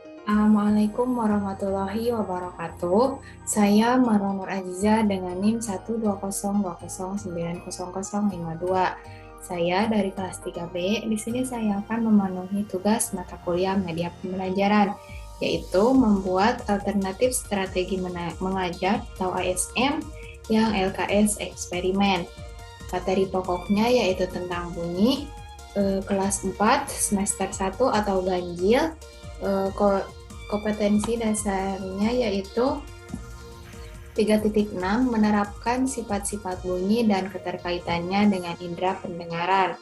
Assalamualaikum warahmatullahi wabarakatuh. Saya Marwa Nur Aziza dengan NIM 12020900052. Saya dari kelas 3B. Di sini saya akan memenuhi tugas mata kuliah media pembelajaran, yaitu membuat alternatif strategi mengajar atau ASM yang LKS eksperimen. Materi pokoknya yaitu tentang bunyi, kelas 4 semester 1 atau ganjil. Kompetensi dasarnya yaitu 3.6 menerapkan sifat-sifat bunyi dan keterkaitannya dengan indera pendengaran.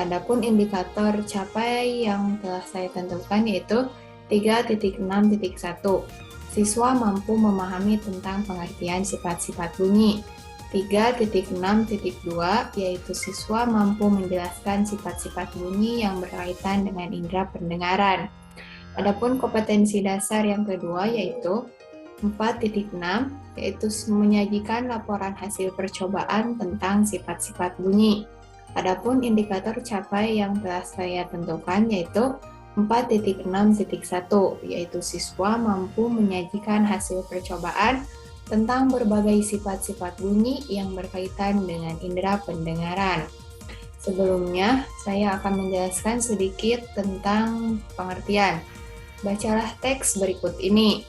Adapun indikator capai yang telah saya tentukan yaitu 3.6.1. Siswa mampu memahami tentang pengertian sifat-sifat bunyi. 3.6.2 yaitu siswa mampu menjelaskan sifat-sifat bunyi yang berkaitan dengan indera pendengaran. Adapun kompetensi dasar yang kedua yaitu 4.6 yaitu menyajikan laporan hasil percobaan tentang sifat-sifat bunyi. Adapun indikator capai yang telah saya tentukan yaitu 4.6.1 yaitu siswa mampu menyajikan hasil percobaan tentang berbagai sifat-sifat bunyi yang berkaitan dengan indera pendengaran. Sebelumnya, saya akan menjelaskan sedikit tentang pengertian. Bacalah teks berikut ini.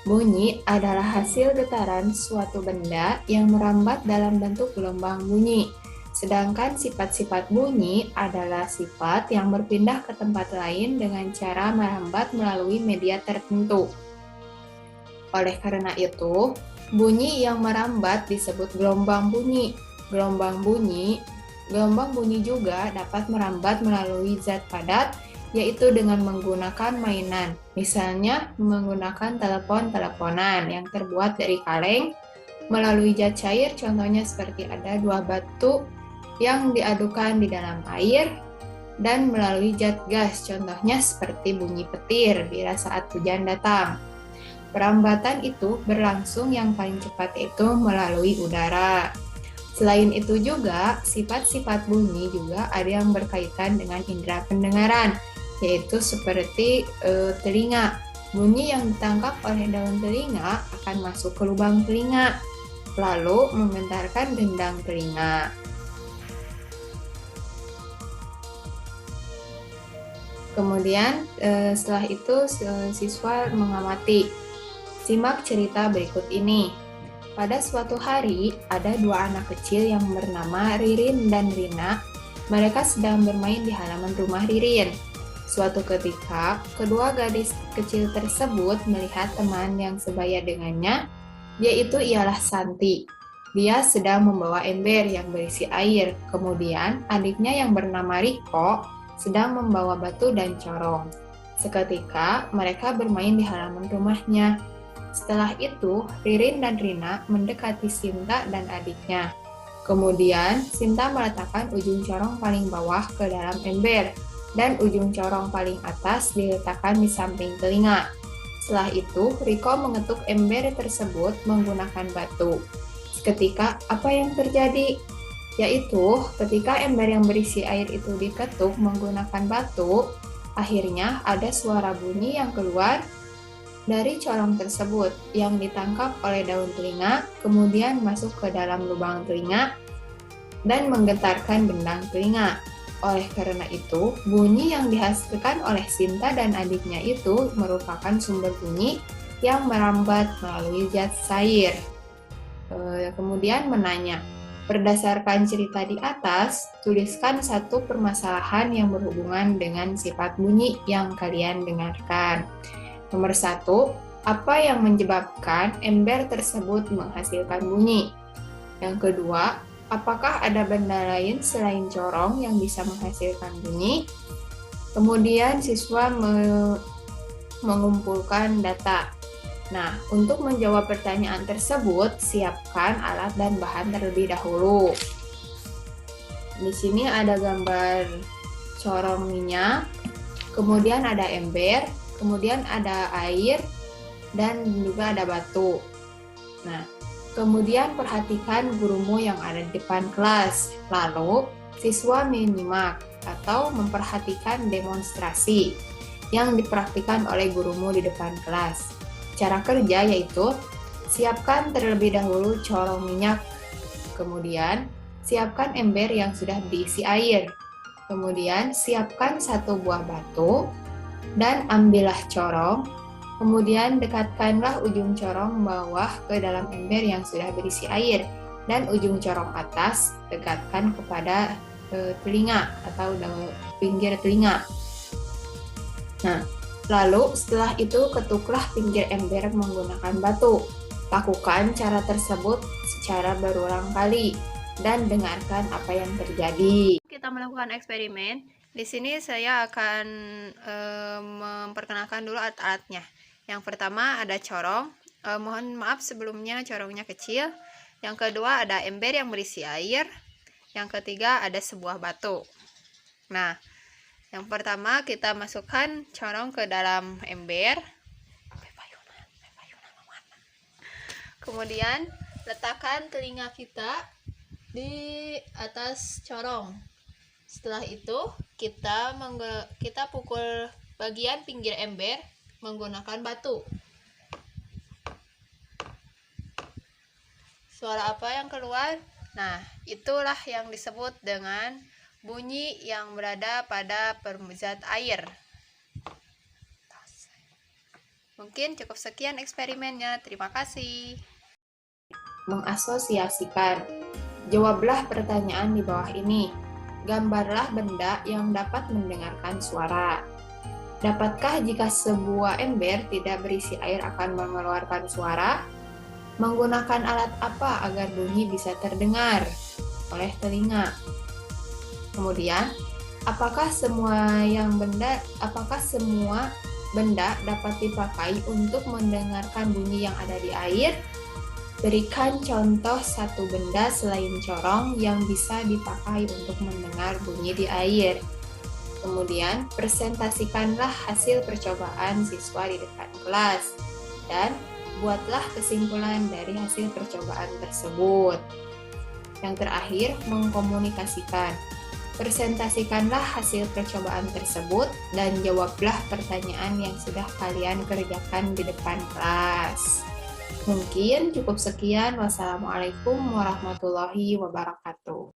Bunyi adalah hasil getaran suatu benda yang merambat dalam bentuk gelombang bunyi. Sedangkan sifat-sifat bunyi adalah sifat yang berpindah ke tempat lain dengan cara merambat melalui media tertentu. Oleh karena itu, bunyi yang merambat disebut gelombang bunyi. Gelombang bunyi juga dapat merambat melalui zat padat, yaitu dengan menggunakan mainan. Misalnya, menggunakan telepon-teleponan yang terbuat dari kaleng, melalui zat cair, contohnya seperti ada dua batu yang diadukan di dalam air, dan melalui zat gas, contohnya seperti bunyi petir bila saat hujan datang. Perambatan itu berlangsung yang paling cepat itu melalui udara. Selain itu juga, sifat-sifat bunyi juga ada yang berkaitan dengan indera pendengaran, yaitu seperti telinga. Bunyi yang ditangkap oleh daun telinga akan masuk ke lubang telinga, lalu menggentarkan gendang telinga. Kemudian setelah itu siswa mengamati. Simak cerita berikut ini. Pada suatu hari, ada dua anak kecil yang bernama Ririn dan Rina. Mereka sedang bermain di halaman rumah Ririn. Suatu ketika, kedua gadis kecil tersebut melihat teman yang sebaya dengannya, yaitu ialah Santi. Dia sedang membawa ember yang berisi air. Kemudian, adiknya yang bernama Riko sedang membawa batu dan corong. Seketika, mereka bermain di halaman rumahnya. Setelah itu, Ririn dan Rina mendekati Sinta dan adiknya. Kemudian, Sinta meletakkan ujung corong paling bawah ke dalam ember, dan ujung corong paling atas diletakkan di samping telinga. Setelah itu, Riko mengetuk ember tersebut menggunakan batu. Seketika, apa yang terjadi? Yaitu, ketika ember yang berisi air itu diketuk menggunakan batu, akhirnya ada suara bunyi yang keluar dari corong tersebut yang ditangkap oleh daun telinga, kemudian masuk ke dalam lubang telinga dan menggetarkan gendang telinga. Oleh karena itu, bunyi yang dihasilkan oleh Sinta dan adiknya itu merupakan sumber bunyi yang merambat melalui zat cair. Kemudian menanya, berdasarkan cerita di atas, tuliskan satu permasalahan yang berhubungan dengan sifat bunyi yang kalian dengarkan. Nomor 1, apa yang menyebabkan ember tersebut menghasilkan bunyi? Yang kedua, apakah ada benda lain selain corong yang bisa menghasilkan bunyi? Kemudian siswa mengumpulkan data. Nah, untuk menjawab pertanyaan tersebut, siapkan alat dan bahan terlebih dahulu. Di sini ada gambar corong minyak, kemudian ada ember, kemudian ada air, dan juga ada batu. Nah, kemudian perhatikan gurumu yang ada di depan kelas. Lalu, siswa menyimak atau memperhatikan demonstrasi. yang dipraktikkan oleh gurumu di depan kelas. Cara kerja yaitu, siapkan terlebih dahulu corong minyak, kemudian siapkan ember yang sudah diisi air, kemudian siapkan satu buah batu, dan ambillah corong, kemudian dekatkanlah ujung corong bawah ke dalam ember yang sudah berisi air, dan ujung corong atas dekatkan kepada telinga atau pinggir telinga. Nah, lalu setelah itu ketuklah pinggir ember menggunakan batu. Lakukan cara tersebut secara berulang kali dan dengarkan apa yang terjadi. Kita melakukan eksperimen. Di sini saya akan memperkenalkan dulu alat-alatnya. Yang pertama ada corong. Mohon maaf sebelumnya corongnya kecil. Yang kedua ada ember yang berisi air. Yang ketiga ada sebuah batu. Nah, yang pertama kita masukkan corong ke dalam ember. Kemudian letakkan telinga kita di atas corong. Setelah itu kita pukul bagian pinggir ember menggunakan batu. Suara apa yang keluar? Nah, itulah yang disebut dengan bunyi yang berada pada perzat air. Mungkin cukup sekian eksperimennya. Terima kasih. Mengasosiasikan. Jawablah pertanyaan di bawah ini. Gambarlah benda yang dapat mendengarkan suara. Dapatkah jika sebuah ember tidak berisi air akan mengeluarkan suara? Menggunakan alat apa agar bunyi bisa terdengar oleh telinga? Kemudian, apakah semua benda dapat dipakai untuk mendengarkan bunyi yang ada di air? Berikan contoh satu benda selain corong yang bisa dipakai untuk mendengar bunyi di air. Kemudian, presentasikanlah hasil percobaan siswa di depan kelas dan buatlah kesimpulan dari hasil percobaan tersebut. Yang terakhir, mengkomunikasikan. Presentasikanlah hasil percobaan tersebut dan jawablah pertanyaan yang sudah kalian kerjakan di depan kelas. Mungkin cukup sekian. Wassalamualaikum warahmatullahi wabarakatuh.